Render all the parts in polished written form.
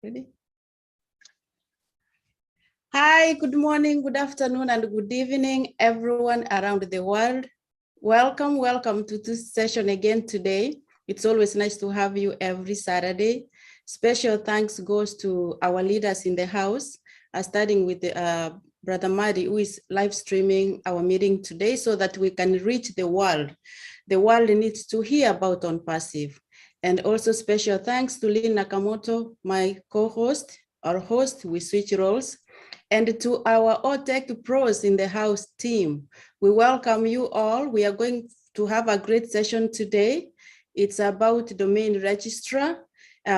Ready? Hi, good morning, good afternoon, and good evening, everyone around the world. Welcome to this session again today. It's always nice to have you every Saturday. Special thanks goes to our leaders in the house, starting with Brother Madi, who is live streaming our meeting today so that we can reach the world. The world needs to hear about OnPassive. And also special thanks to Lynn Nakamoto, my co-host, our host. We switch roles. And to our OTech pros in the house team, we welcome you all. We are going to have a great session today. It's about domain registrar.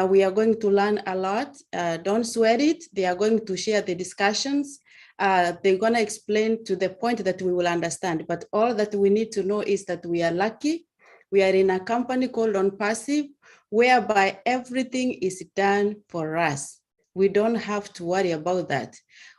We are going to learn a lot. Don't sweat it. They are going to share the discussions. They're going to explain to the point that we will understand. But all that we need to know is that we are lucky. We are in a company called OnPassive, whereby everything is done for us. We don't have to worry about that.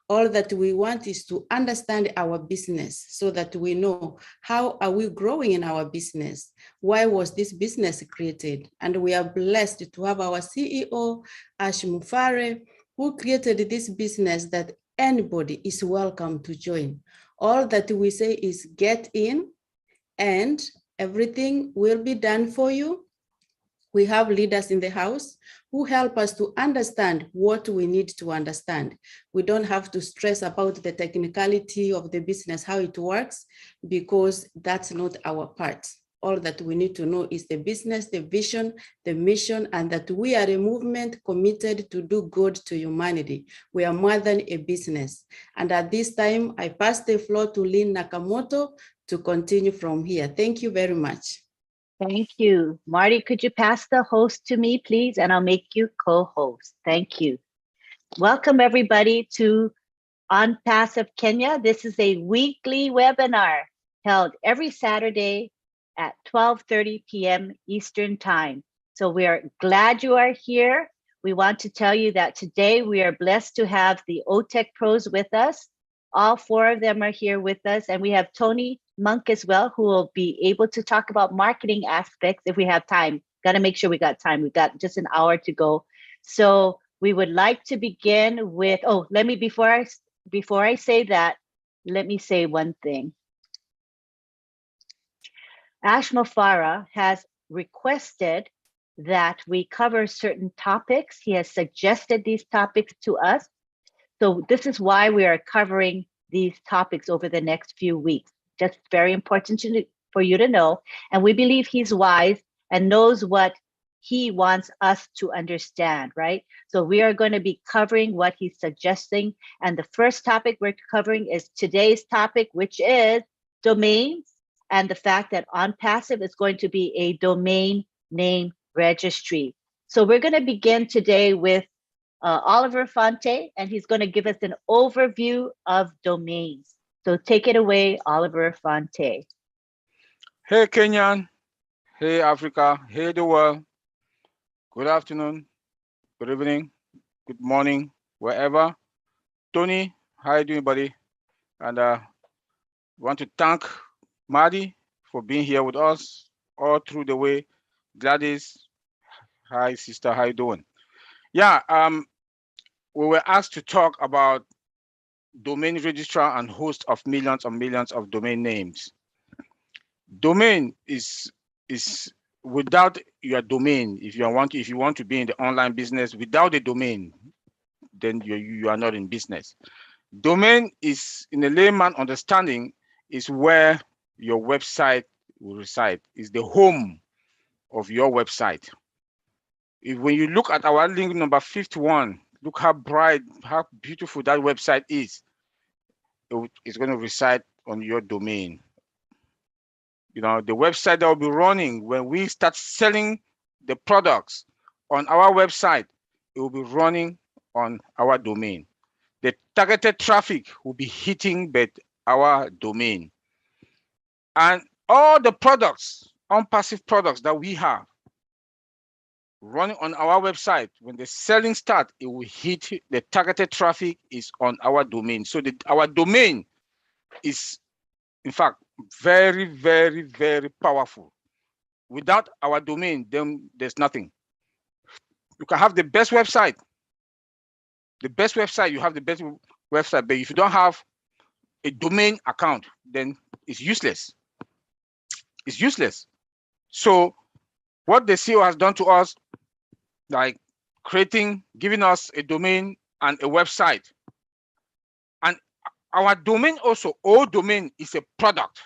All that we want is to understand our business so that we know how are we growing in our business? Why was this business created? And we are blessed to have our CEO, Ash Mufare, who created this business that anybody is welcome to join. All that we say is get in and everything will be done for you. We have leaders in the house who help us to understand what we need to understand. We don't have to stress about the technicality of the business, how it works, because that's not our part. All that we need to know is the business, the vision, the mission, and that we are a movement committed to do good to humanity. We are more than a business. And at this time, I pass the floor to Lynn Nakamoto to continue from here. Thank you very much. Thank you. Marty, could you pass the host to me, please? And I'll make you co-host. Thank you. Welcome, everybody, to OnPassive Kenya. This is a weekly webinar held every Saturday at 12:30 p.m. Eastern Time. So we are glad you are here. We want to tell you that today we are blessed to have the OTech pros with us. All four of them are here with us, and we have Tony Monk as well, who will be able to talk about marketing aspects if we have time. Got to make sure we got time. We've got just an hour to go. So we would like to begin with, let me, before I say that, let me say one thing. Ash Mofara has requested that we cover certain topics. He has suggested these topics to us. So this is why we are covering these topics over the next few weeks. Just very important for you to know. And we believe he's wise and knows what he wants us to understand, right? So we are going to be covering what he's suggesting. And the first topic we're covering is today's topic, which is domains and the fact that OnPassive is going to be a domain name registry. So we're going to begin today with Oliver Fonte, and he's going to give us an overview of domains. So take it away, Oliver Fonte. Hey, Kenyan. Hey, Africa. Hey, the world. Good afternoon, good evening, good morning, wherever. Tony, how you doing, buddy? And want to thank Madi for being here with us all through the way. Gladys, hi, sister, how you doing? Yeah, we were asked to talk about domain registrar and host of millions and millions of domain names. Domain is without your domain. If you want to be in the online business without a domain, then you are not in business. Domain is, in a layman understanding, is where your website will reside. Is the home of your website. When you look at our link number 51, look how bright, how beautiful that website is. It's going to reside on your domain. You know, the website that will be running when we start selling the products on our website, it will be running on our domain. The targeted traffic will be hitting our domain. And all the products, OnPassive products that we have running on our website, when the selling starts, it will hit the targeted traffic is on our domain. So our domain is, in fact, very, very, very powerful. Without our domain, then there's nothing. You can have the best website, The best website, you have the best website, but if you don't have a domain account, then it's useless. It's useless. So what the CEO has done to us, like giving us a domain and a website. And our domain also, all domain is a product.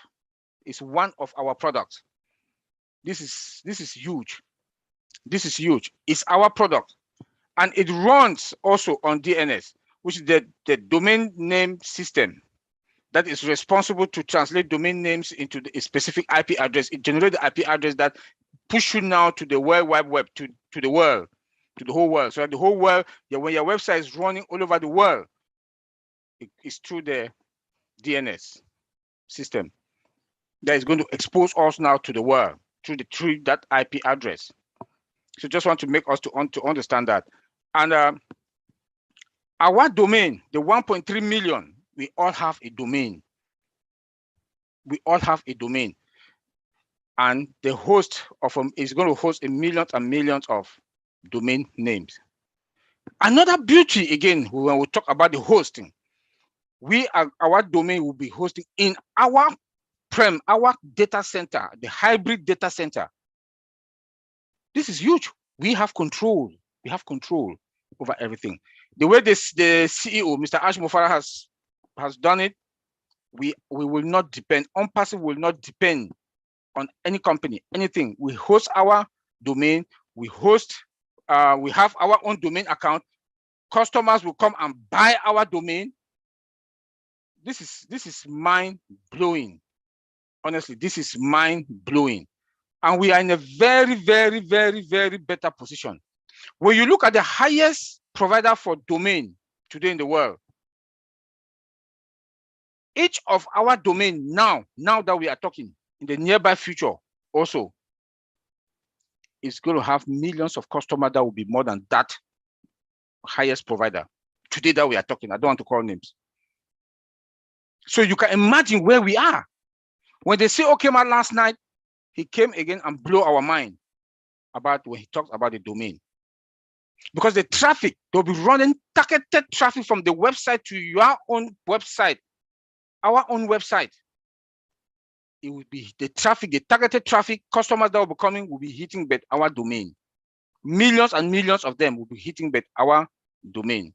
It's one of our products. This is huge. This is huge. It's our product. And it runs also on DNS, which is the domain name system that is responsible to translate domain names into a specific IP address. It generates the IP address that push you now to the World Wide Web, to the world, to the whole world. So that the whole world, when your website is running all over the world, it's through the DNS system that is going to expose us now to the world through that IP address. So just want to make us to understand that. And our domain, the 1.3 million, we all have a domain. We all have a domain. And the host of is going to host millions and millions of domain names. Another beauty, again, when we talk about the hosting, our domain will be hosting in our data center, the hybrid data center. This is huge. We have control. We have control over everything. The way the CEO, Mr. Ash Mufara, has done it, we will not depend. OnPassive will not depend on any company, anything. We host our domain. We have our own domain account. Customers will come and buy our domain. This is mind-blowing. Honestly, this is mind-blowing. And we are in a very, very, very, very better position. When you look at the highest provider for domain today in the world, each of our domain now that we are talking, in the nearby future also, is going to have millions of customers that will be more than that highest provider today that we are talking. I don't want to call names. So you can imagine where we are. When the CEO came out last night, he came again and blew our mind about when he talks about the domain. Because the traffic, they'll be running targeted traffic from the website to your own website, our own website. It will be the traffic, the targeted traffic, customers that will be coming will be hitting our domain. Millions and millions of them will be hitting our domain.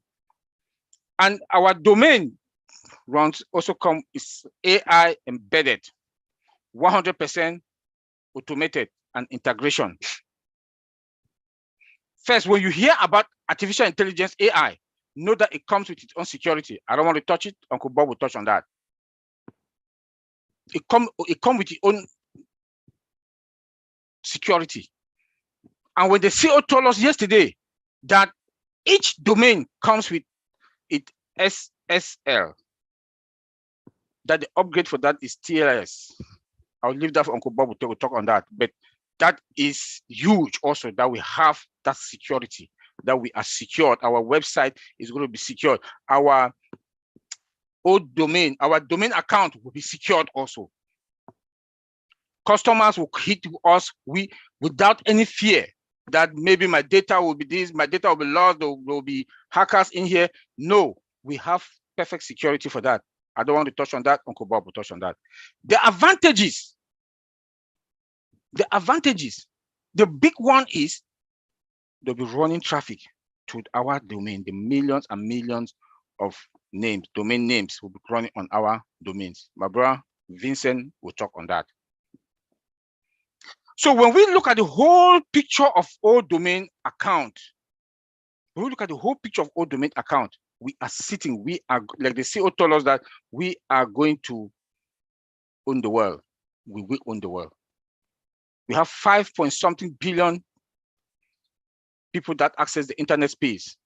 And our domain runs also is AI embedded, 100% automated and integration. First, when you hear about artificial intelligence, AI, know that it comes with its own security. I don't want to touch it. Uncle Bob will touch on that. It comes with its own security. And when the CEO told us yesterday that each domain comes with its SSL, that the upgrade for that is TLS. I'll leave that for Uncle Bob to talk on that. But that is huge also, that we have that security, that we are secured. Our website is going to be secured. Our old domain, our domain account will be secured also. Customers will hit us without any fear that maybe my data will be this, my data will be lost, there will be hackers in here. No, we have perfect security for that. I don't want to touch on that. Uncle Bob will touch on that. The advantages, the big one is they'll be running traffic to our domain. The millions and millions of names, domain names will be running on our domains. My brother Vincent will talk on that. So when we look at the whole picture of all domain account, we are sitting, we are, like the CEO told us, that we are going to own the world. We will own the world. We have 5-point-something billion people that access the internet space.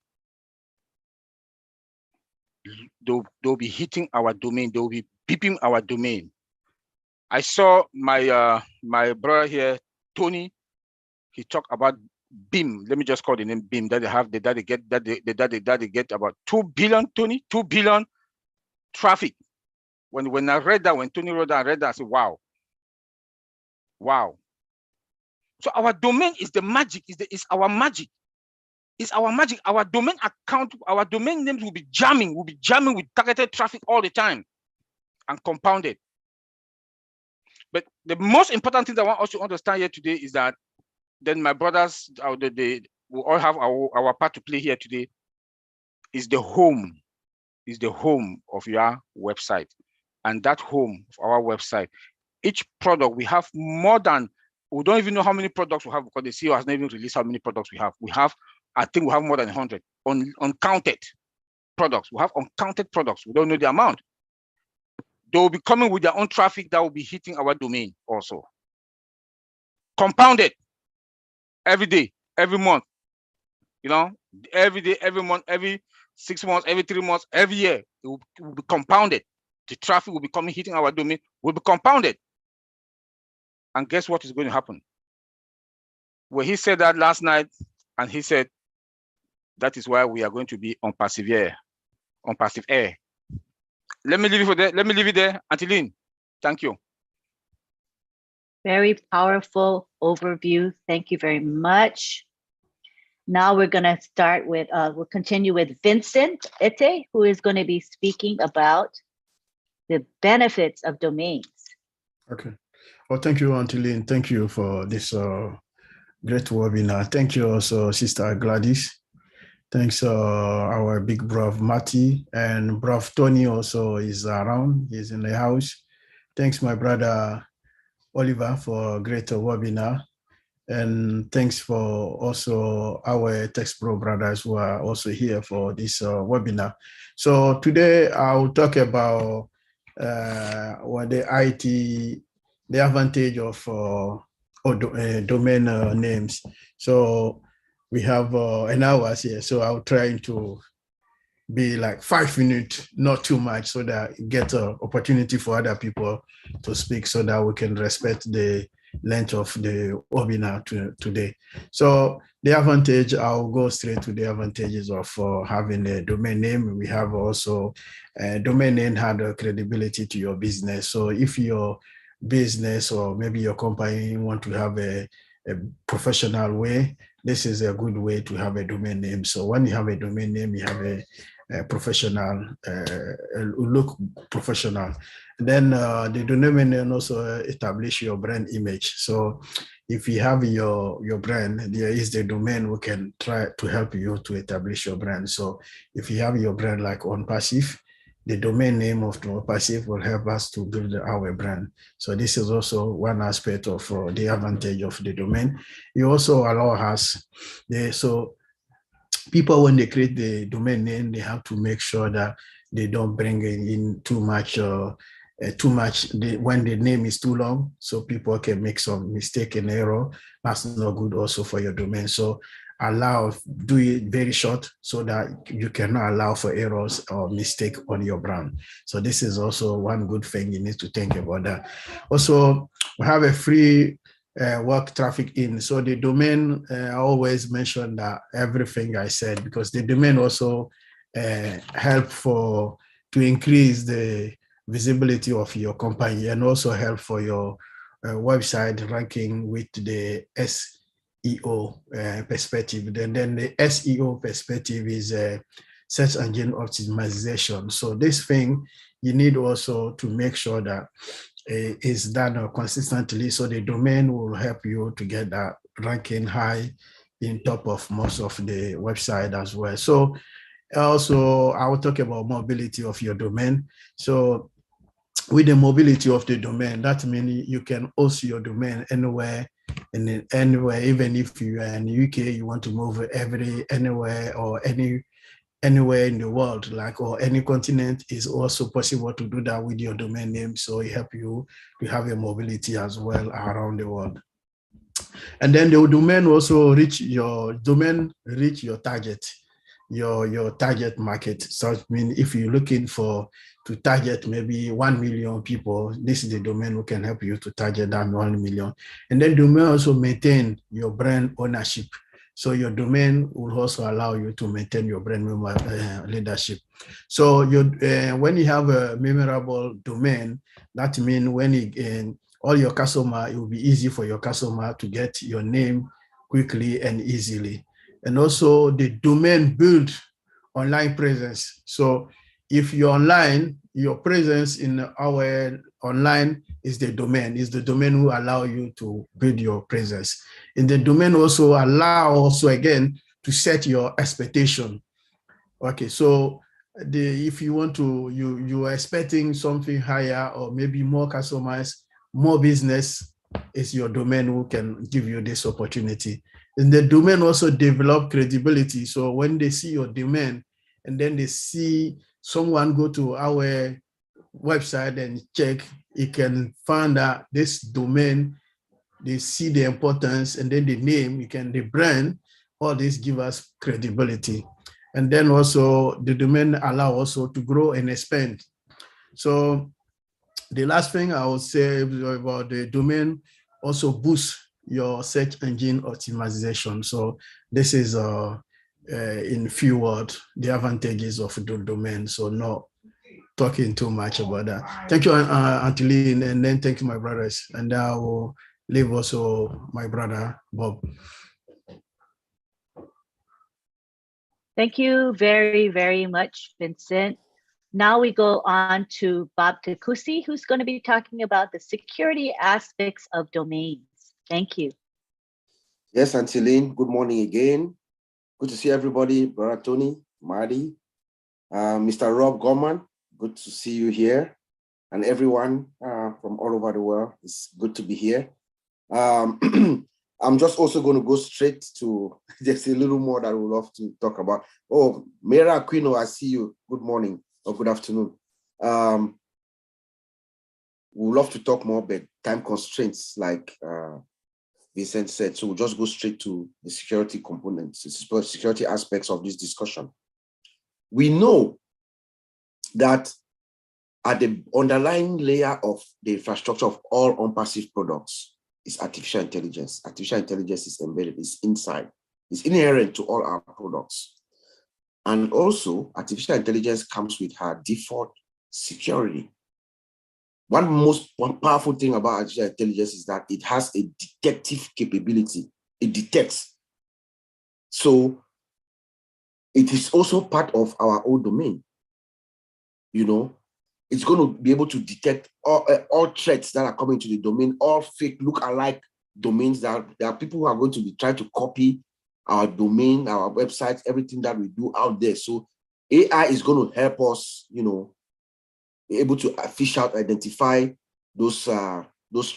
They'll be hitting our domain. They'll be beeping our domain. I saw my my brother here, Tony. He talked about BIM. Let me just call the name BIM that they have. That they get about 2 billion, Tony, 2 billion traffic. When I read that, when Tony wrote that, I read that, I said, wow. Wow. So our domain is the magic, is our magic. It's our magic. Our domain account, our domain names will be jamming with targeted traffic all the time and compounded. But the most important thing that I want us to understand here today is that then my brothers, we all have our part to play here today, is the home of your website. And that home of our website, each product, we have more than, we don't even know how many products we have because the CEO has not even released how many products we have. I think we have more than 100 uncounted products. We have uncounted products. We don't know the amount. They will be coming with their own traffic that will be hitting our domain also. Compounded every day, every month, every day, every month, every 6 months, every 3 months, every year, it will be compounded. The traffic will be coming, hitting our domain, will be compounded. And guess what is going to happen? Well, he said that last night, and he said, that is why we are going to be on passive air. Let me leave it there. Antiline, thank you. Very powerful overview. Thank you very much. Now we're going to start with, we'll continue with Vincent Ete, who is going to be speaking about the benefits of domains. Okay. Well, thank you, Antiline. Thank you for this great webinar. Thank you also, Sister Gladys. Thanks, our big brother Matty, and brother Tony also is around. He's in the house. Thanks, my brother Oliver, for a great webinar. And thanks for also our Text Pro brothers who are also here for this webinar. So today I'll talk about the advantage of domain names. So we have an hour here, so I'll try to be like 5 minutes, not too much, so that get an opportunity for other people to speak, so that we can respect the length of the webinar today. So the advantage, I'll go straight to the advantages of having a domain name. We have also a domain name had a credibility to your business. So if your business or maybe your company want to have a professional way, this is a good way to have a domain name. So when you have a domain name, you have a professional, look professional. And then the domain name also establish your brand image. So if you have your brand, there is the domain we can try to help you to establish your brand. So if you have your brand like on Passive, the domain name of Passive will help us to build our brand. So this is also one aspect of the advantage of the domain. You also allow us, so people, when they create the domain name, they have to make sure that they don't bring in too much when the name is too long, so people can make some mistake and error. That's not good also for your domain. So do it very short so that you cannot allow for errors or mistake on your brand. So this is also one good thing you need to think about that. Also, we have a free work traffic in. So the domain, I always mention that everything I said, because the domain also help to increase the visibility of your company, and also help for your website ranking with the SEO perspective. Then the SEO perspective is search engine optimization. So this thing, you need also to make sure that is done consistently. So the domain will help you to get that ranking high in top of most of the website as well. So also, I will talk about mobility of your domain. So with the mobility of the domain, that means you can host your domain anywhere, and anywhere, even if you are in the UK, you want to move anywhere or anywhere in the world, or any continent, is also possible to do that with your domain name. So it helps you to have a mobility as well around the world. And then the domain also reach your target. Your target market. So I mean, if you're looking to target maybe 1 million people, this is the domain who can help you to target that 1 million. And then domain also maintain your brand ownership. So your domain will also allow you to maintain your brand leadership. So when you have a memorable domain, that means when all your customer, it will be easy for your customer to get your name quickly and easily. and also the domain build online presence. So if you're online, your presence in our online is the domain will allow you to build your presence. And the domain also allow also again to set your expectation. Okay, so if you want to, you are expecting something higher or maybe more customers, more business, is your domain who can give you this opportunity. And the domain also develop credibility. So when they see your domain and then they see someone go to our website and check, it can find out this domain, they see the importance, and then the name, the brand, all this give us credibility. And then also the domain allow also to grow and expand. So the last thing I would say about the domain also boosts your search engine optimization. So this is in few words, the advantages of the domain. So not talking too much about that. Thank you, Auntie Lynn, and then thank you, my brothers. And I will leave also my brother, Bob. Thank you very, very much, Vincent. Now we go on to Bob Takusi, who's going to be talking about the security aspects of domains. Thank you. Yes, Auntie Lynn, good morning again. Good to see everybody, Brother Tony, Marty, Mr. Rob Gorman, good to see you here. And everyone from all over the world, it's good to be here. I'm just also going to go straight to just a little more that we would love to talk about. Oh, Mera Aquino, I see you. Good morning or good afternoon. We would love to talk more, but time constraints, like Vincent said. So we'll just go straight to the security components, the security aspects of this discussion. We know that at the underlying layer of the infrastructure of all unpassive products is artificial intelligence. Artificial intelligence is embedded, it's inside, it's inherent to all our products. And also, artificial intelligence comes with her default security. One powerful thing about artificial intelligence is that it has a detective capability. It detects. So it is also part of our own domain. You know, it's going to be able to detect all threats that are coming to the domain, all fake look-alike domains. That there are people who are going to be trying to copy our domain, our websites, everything that we do out there. So AI is going to help us, you know, be able to fish out, identify those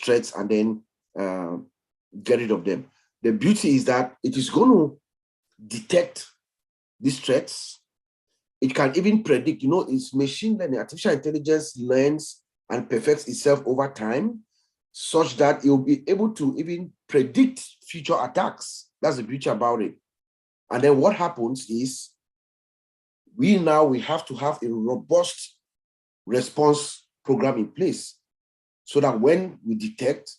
threats and then get rid of them. The beauty is that it is going to detect these threats. It can even predict, you know, it's machine learning. Artificial intelligence learns and perfects itself over time such that it will be able to even predict future attacks. That's the beauty about it. And then what happens is we have to have a robust response program in place so that when we detect,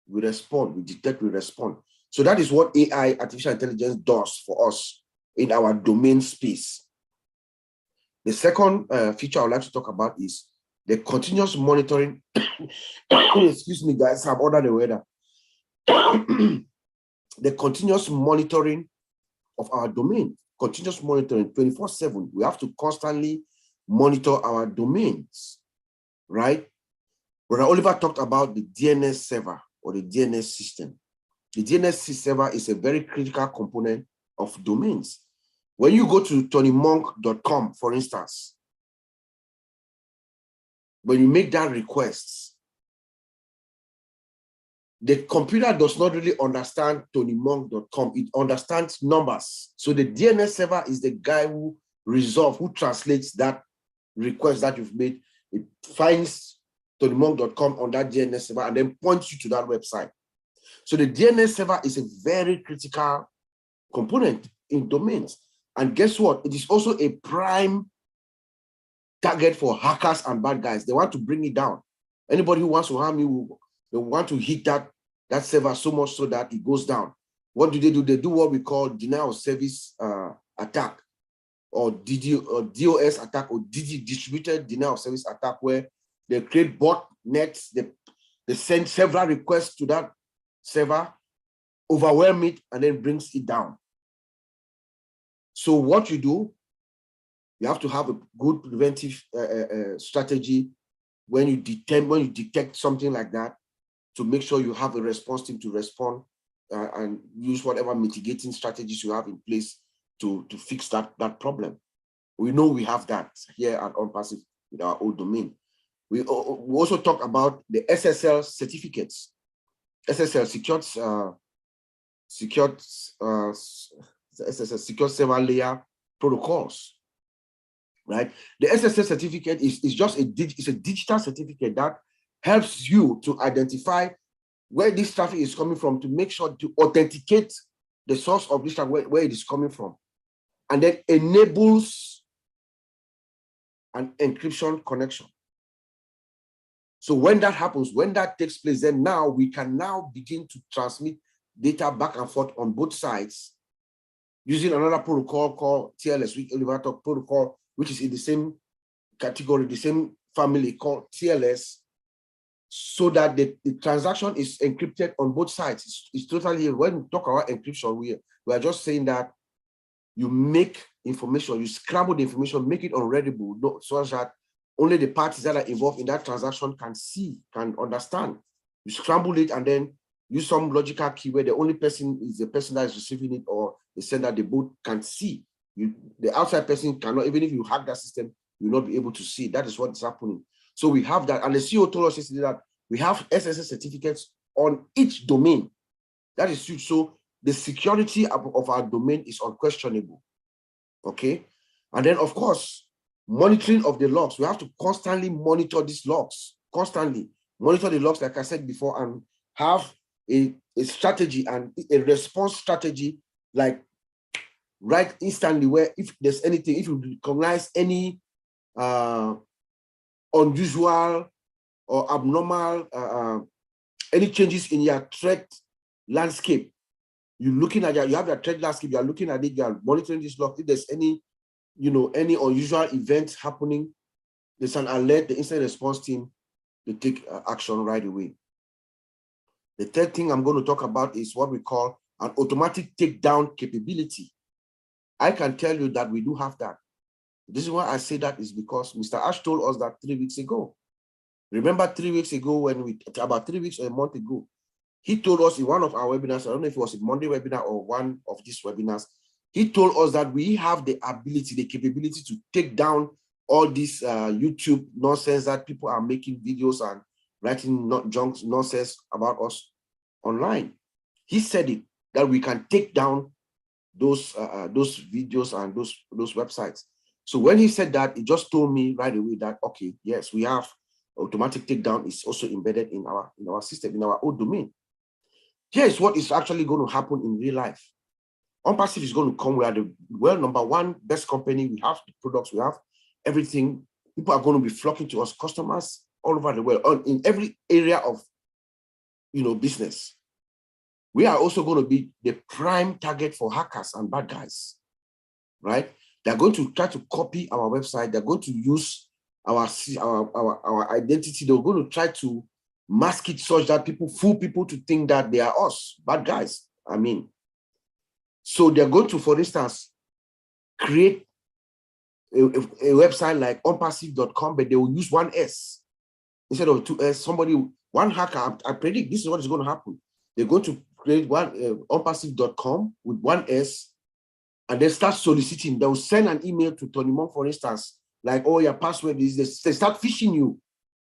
we respond, we detect, we respond. So that is what AI, artificial intelligence, does for us in our domain space. The second feature I would like to talk about is the continuous monitoring. Excuse me, guys, I'm under the weather. The continuous monitoring of our domain, continuous monitoring 24/7. We have to constantly monitor our domains, right? Brother Oliver talked about the DNS server or the DNS system. The DNS server is a very critical component of domains. When you go to tonymonk.com, for instance, when you make that request, the computer does not really understand tonymonk.com. It understands numbers. So the DNS server is the guy who translates that request that you've made. It finds tonymonk.com on that DNS server and then points you to that website. So the DNS server is a very critical component in domains. And guess what? It is also a prime target for hackers and bad guys. They want to bring it down. Anybody who wants to harm you, they want to hit that server so much so that it goes down. What do? They do what we call denial of service attack, or DOS attack, or distributed denial of service attack, where they create botnets, they send several requests to that server, overwhelm it, and then brings it down. So what you do, you have to have a good preventive strategy when you detect something like that, to make sure you have a response team to respond and use whatever mitigating strategies you have in place to fix that problem. We know we have that here at OnPassive with our old domain. We also talk about the SSL certificates, SSL secured server layer protocols, right? The SSL certificate is just a digital certificate that helps you to identify where this traffic is coming from, to make sure to authenticate the source of this traffic, where it is coming from, and then enables an encryption connection. So when that happens, when that takes place, then now we can now begin to transmit data back and forth on both sides using another protocol called TLS, protocol, which is in the same category, the same family, called TLS, so that the transaction is encrypted on both sides. It's totally, when we talk about encryption, we are just saying that you make information, you scramble the information, make it unreadable, so that only the parties that are involved in that transaction can see, can understand. You scramble it and then use some logical key where the only person is the person that is receiving it, or the sender, they both can see. The outside person cannot, even if you hack that system, you'll not be able to see. That is what is happening. So we have that, and the CEO told us yesterday that we have SSL certificates on each domain. That is huge. So the security of our domain is unquestionable. Okay, and then of course, monitoring of the logs. We have to constantly monitor these logs, constantly monitor the logs, like I said before, and have a strategy and a response strategy, like right instantly, where if there's anything, if you recognize any unusual or abnormal, any changes in your threat landscape, you're looking at you have your threat landscape, you're looking at it, you're monitoring this log. If there's any, any unusual events happening, there's an alert, the incident response team, they take action right away. The third thing I'm going to talk about is what we call an automatic takedown capability. I can tell you that we do have that. This is why I say that is because Mr. Ash told us that 3 weeks ago. Remember 3 weeks ago, about 3 weeks or a month ago, he told us in one of our webinars, I don't know if it was a Monday webinar or one of these webinars, he told us that we have the ability, the capability to take down all this YouTube nonsense that people are making videos and writing junk nonsense about us online. He said it, that we can take down those videos and those websites. So when he said that, it just told me right away that, okay, yes, we have automatic takedown is also embedded in our system, in our own domain. Here's what is actually going to happen in real life. OnPassive is going to come. We are the number one best company. We have the products, we have everything. People are going to be flocking to us, customers all over the world, in every area of business. We are also going to be the prime target for hackers and bad guys, right? They're going to try to copy our website. They're going to use our identity. They're going to try to mask it such that fool people to think that they are us, bad guys. I mean, so they're going to, for instance, create a website like onpassive.com, but they will use one S instead of two S. One hacker, I predict this is what is going to happen. They're going to create one onpassive.com with one S, and they start soliciting. They will send an email to Tony Monk, for instance, like, oh, your password is this. They start phishing you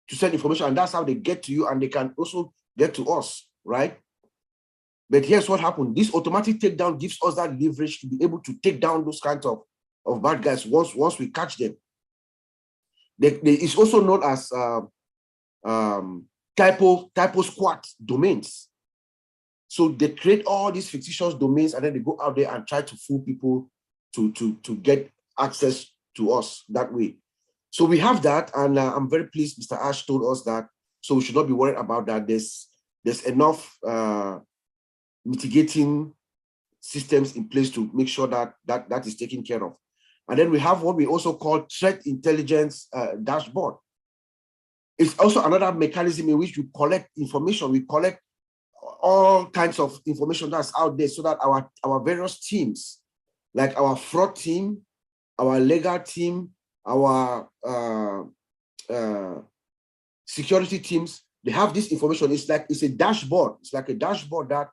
to send information, and that's how they get to you, and they can also get to us, right? But here's what happened. This automatic takedown gives us that leverage to be able to take down those kinds of bad guys once we catch them. It's also known as typo squat domains. So they create all these fictitious domains, and then they go out there and try to fool people to get access to us that way. So we have that, and I'm very pleased Mr. Ash told us that, so we should not be worried about that. There's enough mitigating systems in place to make sure that is taken care of. And then we have what we also call threat intelligence dashboard. It's also another mechanism in which we collect information. We collect all kinds of information that's out there so that our various teams like our fraud team, our legal team, our security teams, they have this information. It's a dashboard. It's like a dashboard that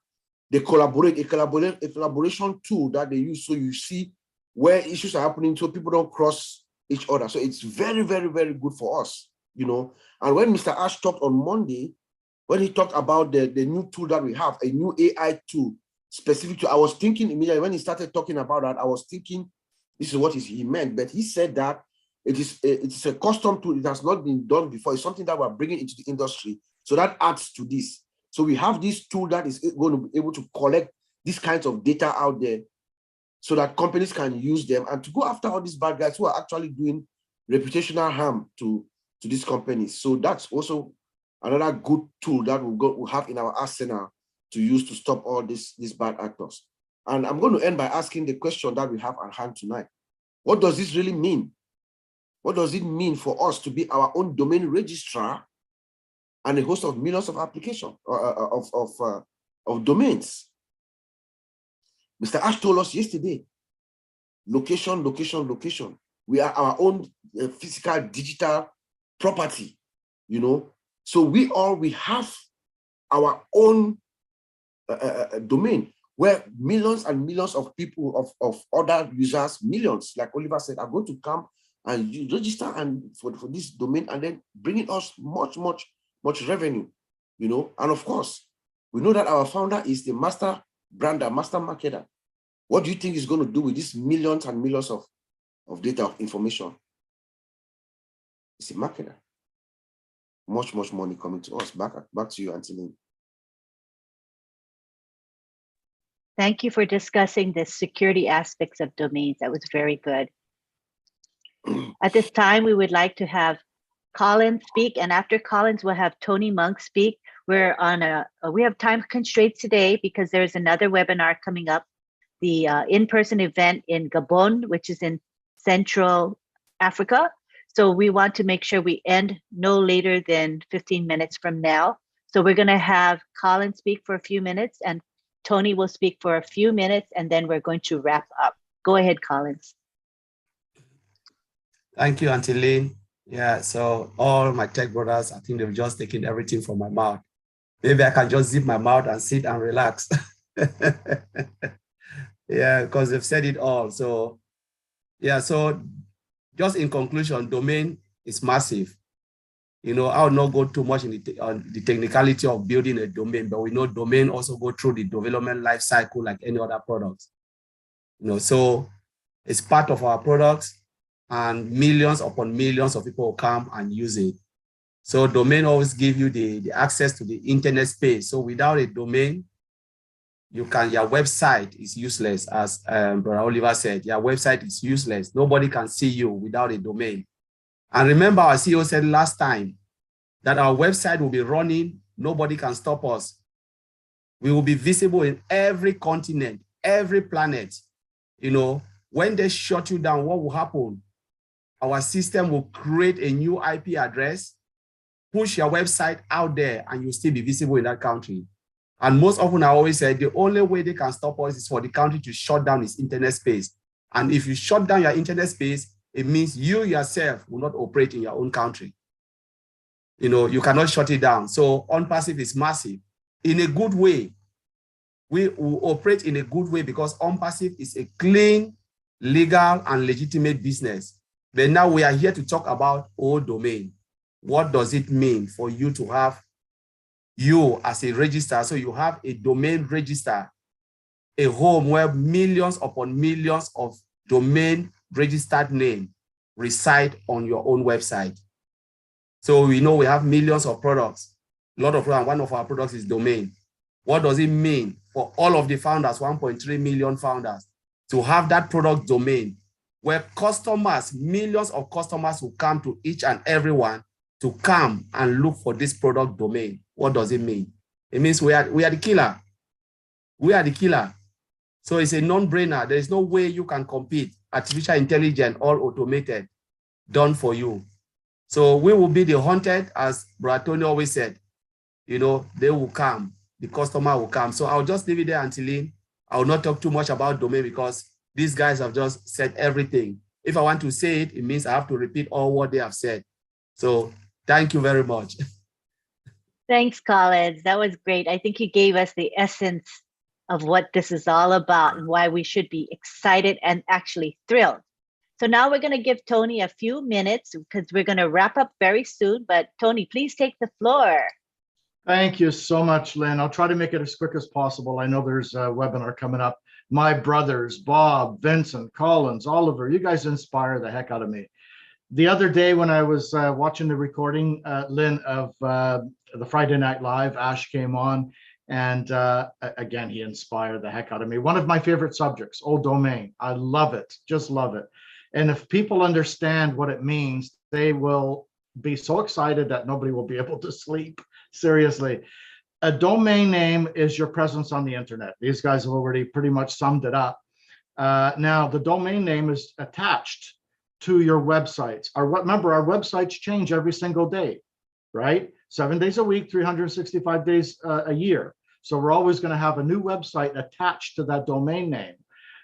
they collaborate, a collaboration tool that they use. So you see where issues are happening so people don't cross each other. So it's very, very, very good for us, you know. And when Mr. Ash talked on Monday, when he talked about the new tool that we have, a new AI tool specific to, I was thinking immediately when he started talking about that, I was thinking this is what he meant. But he said that it's a custom tool. It has not been done before. It's something that we're bringing into the industry. So that adds to this. So we have this tool that is going to be able to collect these kinds of data out there so that companies can use them and to go after all these bad guys who are actually doing reputational harm to these companies. So that's also another good tool that we'll have in our arsenal to use to stop all these bad actors. And I'm going to end by asking the question that we have at hand tonight. What does this really mean? What does it mean for us to be our own domain registrar and a host of millions of applications of domains? Mr. Ash told us yesterday, location, location, location. We are our own physical digital property, you know. So we have our own domain where millions and millions of people, of other users, millions, like Oliver said, are going to come and you register and for this domain and then bringing us much revenue, you know. And of course, we know that our founder is the master brander, master marketer. What do you think he's going to do with these millions and millions of data, of information? It's a marketer. Much money coming to us. Back to you, Anthony. Thank you for discussing the security aspects of domains. That was very good. At this time, we would like to have Collins speak, and after Collins, we'll have Tony Monk speak. We're on we have time constraints today because there's another webinar coming up, the in-person event in Gabon, which is in Central Africa. So we want to make sure we end no later than 15 minutes from now. So we're going to have Colin speak for a few minutes and Tony will speak for a few minutes, and then we're going to wrap up. Go ahead, Collins. Thank you, Auntie Lynn. Yeah, so all my tech brothers, I think they've just taken everything from my mouth. Maybe I can just zip my mouth and sit and relax. Yeah, because they've said it all. So yeah, so just in conclusion, domain is massive. You know, I will not go too much in the technicality of building a domain, but we know domain also go through the development life cycle like any other product. You know, so it's part of our products, and millions upon millions of people will come and use it. So domain always give you the access to the internet space. So without a domain, your website is useless, as Brother Oliver said. Your website is useless. Nobody can see you without a domain. And remember, our CEO said last time that our website will be running. Nobody can stop us. We will be visible in every continent, every planet. You know, when they shut you down, what will happen? Our system will create a new IP address, push your website out there, and you'll still be visible in that country. And most often, I always say the only way they can stop us is for the country to shut down its internet space. And if you shut down your internet space, it means you yourself will not operate in your own country. You know, you cannot shut it down. So OnPassive is massive in a good way. We will operate in a good way because OnPassive is a clean, legal, and legitimate business. But now we are here to talk about old domain. What does it mean for you to have you as a registrar? So you have a domain register, a home where millions upon millions of domain registered name reside on your own website. So we know we have millions of products. A lot of one of our products is domain. What does it mean for all of the founders, 1.3 million founders, to have that product domain where customers, millions of customers will come to each and every one to come and look for this product domain? What does it mean? It means we are the killer. We are the killer. So it's a non-brainer. There is no way you can compete. Artificial intelligence, all automated, done for you. So we will be the hunted, as Brother Tony always said. You know, they will come. The customer will come. So I'll just leave it there until I will not talk too much about domain because These guys have just said everything. If I want to say it, it means I have to repeat all what they have said. So thank you very much. Thanks, Collins. That was great. I think you gave us the essence of what this is all about and why we should be excited and actually thrilled. So now we're going to give Tony a few minutes because we're going to wrap up very soon. But Tony, please take the floor. Thank you so much, Lynn. I'll try to make it as quick as possible. I know there's a webinar coming up. My brothers, Bob, Vincent, Collins, Oliver, you guys inspire the heck out of me. The other day when I was watching the recording, Lynn, of the Friday Night Live, Ash came on, and again, he inspired the heck out of me. One of my favorite subjects, old domain. I love it, just love it. And if people understand what it means, they will be so excited that nobody will be able to sleep. Seriously. A domain name is your presence on the internet. These guys have already pretty much summed it up. Now, the domain name is attached to your websites. Remember, our websites change every single day, right? 7 days a week, 365 days a year. So we're always going to have a new website attached to that domain name.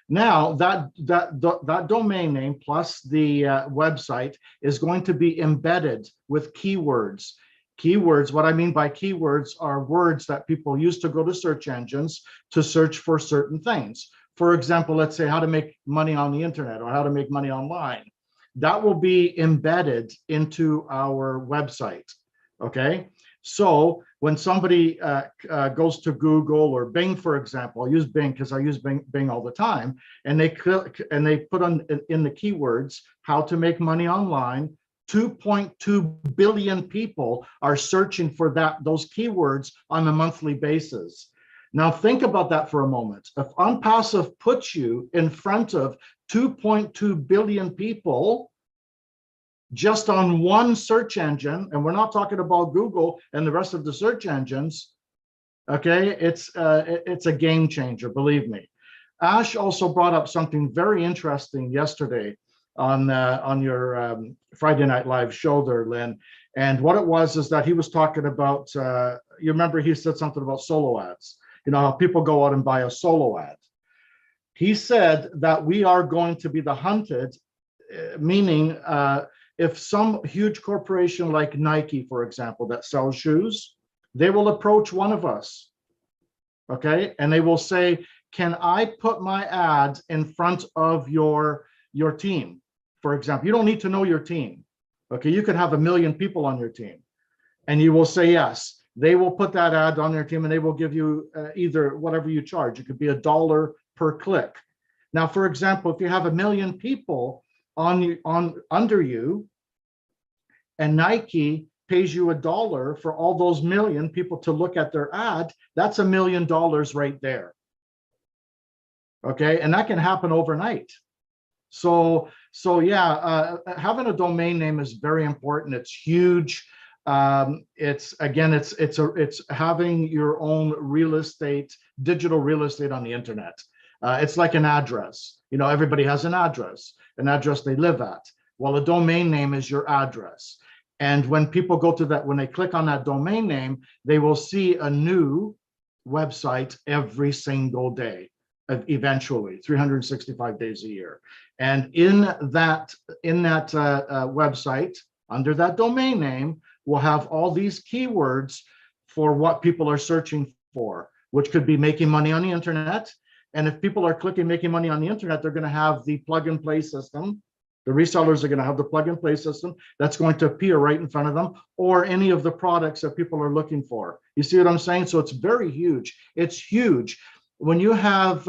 Now, that domain name plus the website is going to be embedded with keywords. Keywords, what I mean by keywords are words that people use to go to search engines to search for certain things. For example, let's say how to make money on the internet or how to make money online. That will be embedded into our website, okay? So when somebody goes to Google or Bing, for example, I'll use Bing because I use Bing all the time, and they click and they put on in the keywords how to make money online, 2.2 billion people are searching for those keywords on a monthly basis. Now think about that for a moment. If Unpassive puts you in front of 2.2 billion people just on one search engine, and we're not talking about Google and the rest of the search engines, okay, it's a game changer, believe me. Ash also brought up something very interesting yesterday on your Friday Night Live show there, Lynn. And what it was is that he was talking about, you remember he said something about solo ads. You know, how people go out and buy a solo ad. He said that we are going to be the hunted, meaning if some huge corporation like Nike, for example, that sells shoes, they will approach one of us, okay? And they will say, can I put my ad in front of your team? For example, you don't need to know your team, okay? You could have 1 million people on your team, and you will say yes. They will put that ad on their team and they will give you either whatever you charge. It could be $1 per click. Now, for example, if you have 1 million people under you and Nike pays you $1 for all those million people to look at their ad, that's $1 million right there. Okay, and that can happen overnight. So yeah, having a domain name is very important. It's huge. It's having your own real estate, digital real estate on the internet. It's like an address. You know, everybody has an address they live at. Well, a domain name is your address. And when people go to that, when they click on that domain name, they will see a new website every single day, eventually 365 days a year. And in that website, under that domain name, we'll have all these keywords for what people are searching for, which could be making money on the internet. And if people are clicking making money on the internet, they're going to have the plug and play system. The resellers are going to have the plug and play system that's going to appear right in front of them, or any of the products that people are looking for. You see what I'm saying? So it's very huge. It's huge. When you have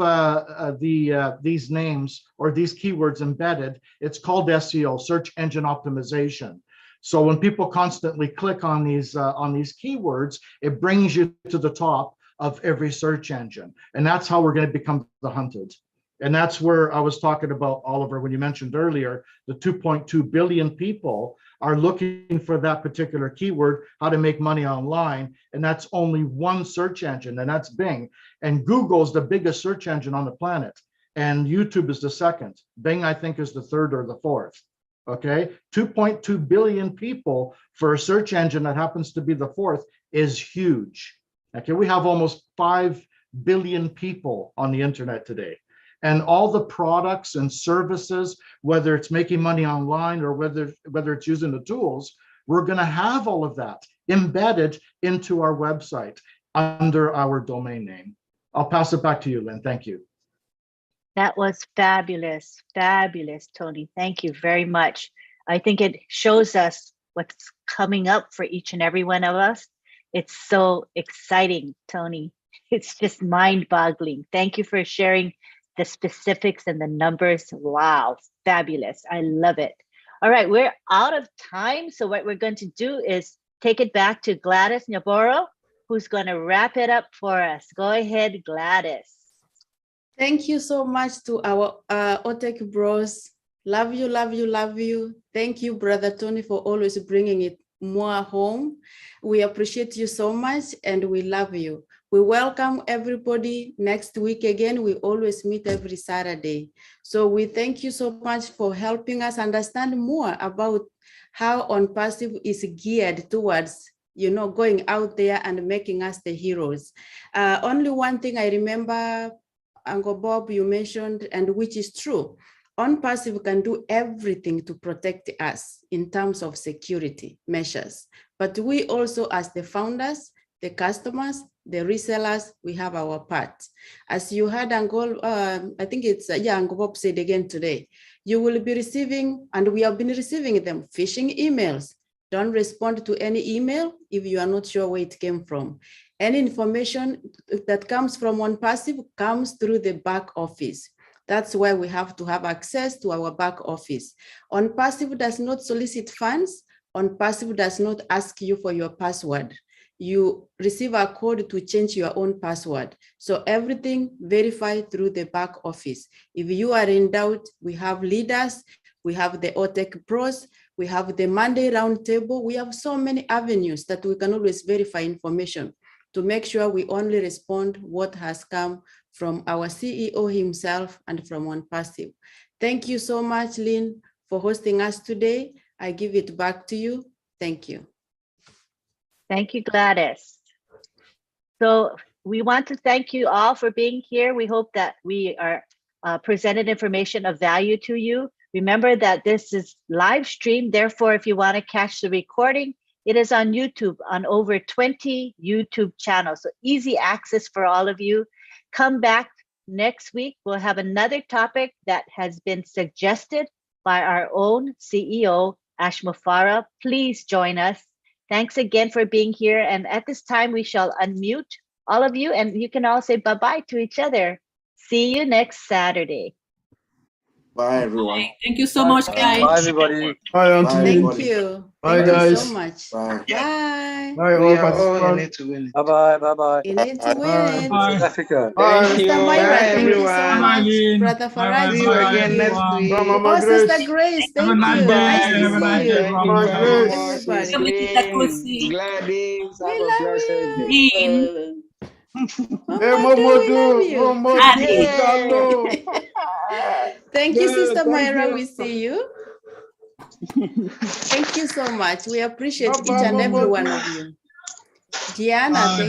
these names or these keywords embedded, it's called SEO, search engine optimization. So when people constantly click on these keywords, it brings you to the top of every search engine. And that's how we're going to become the hunted. And that's where I was talking about, Oliver, when you mentioned earlier, the 2.2 billion people are looking for that particular keyword, how to make money online. And that's only one search engine, and that's Bing. And Google is the biggest search engine on the planet. And YouTube is the second. Bing, I think, is the third or the fourth. Okay, 2.2 billion people for a search engine that happens to be the fourth is huge. Okay, we have almost 5 billion people on the internet today. and all the products and services, whether it's making money online or whether it's using the tools, we're going to have all of that embedded into our website under our domain name. I'll pass it back to you, Lynn. Thank you. That was fabulous, fabulous, Tony. Thank you very much. I think it shows us what's coming up for each and every one of us. It's so exciting, Tony. It's just mind-boggling. Thank you for sharing the specifics and the numbers. Wow, fabulous. I love it. All right, we're out of time. So what we're going to do is take it back to Gladys Nyaboro, who's going to wrap it up for us. Go ahead, Gladys. Thank you so much to our OTEC bros. Love you, love you, love you. Thank you, Brother Tony, for always bringing it more home. We appreciate you so much and we love you. We welcome everybody next week again. We always meet every Saturday. So we thank you so much for helping us understand more about how OnPassive is geared towards, you know, going out there and making us the heroes. Only one thing I remember, Uncle Bob, you mentioned, and which is true. OnPassive can do everything to protect us in terms of security measures. But we also, as the founders, the customers, the resellers, we have our part. As you heard Uncle, I think it's, Uncle Bob said again today, you will be receiving, and we have been receiving them, phishing emails. Don't respond to any email if you are not sure where it came from. Any information that comes from OnPassive comes through the back office. That's why we have to have access to our back office. OnPassive does not solicit funds. OnPassive does not ask you for your password. You receive a code to change your own password. So everything verified through the back office. If you are in doubt, we have leaders, we have the OTEC pros, we have the Monday roundtable. We have so many avenues that we can always verify information to make sure we only respond what has come from our CEO himself and from OnPassive. Thank you so much, Lynn, for hosting us today. I give it back to you. Thank you. Thank you, Gladys. So we want to thank you all for being here. We hope that we are presented information of value to you. Remember that this is live stream. Therefore, if you want to catch the recording, it is on YouTube, on over 20 YouTube channels. So easy access for all of you. Come back next week. We'll have another topic that has been suggested by our own CEO, Ashma Farah. Please join us. Thanks again for being here. And at this time, we shall unmute all of you and you can all say bye-bye to each other. See you next Saturday. Bye, everyone. Thank you so much, guys. Bye, everybody. Bye, Bye, Auntie. everybody. Thank you. Bye, Thank you guys. so much. Bye. Bye. Bye, We all are all in participants. it to win it. Bye-bye, bye-bye. You need to Bye. win. Bye. South Africa. Bye. Thank you. Mr. Myra, Bye, thank you so everyone. Bye, much. Lynn. Brother Bye, Faraj, See you bye, again thank next you. week. Bye, Mama Oh, Grace. Sister Grace, Have a thank nice you. Nice day. to Have a nice see day, you. everyone. Mama Everybody. Grace. Miss Everybody. Lynn, Gladys, have a blessed day. Lynn. Hey, Momodu, we love Momodu. you. Momodu. Adi. Hello. Thank you, Sister Thank Myra. you. We see you. Thank you so much. We appreciate Bye, each and every one Momodu. of you. Gianna, thank you.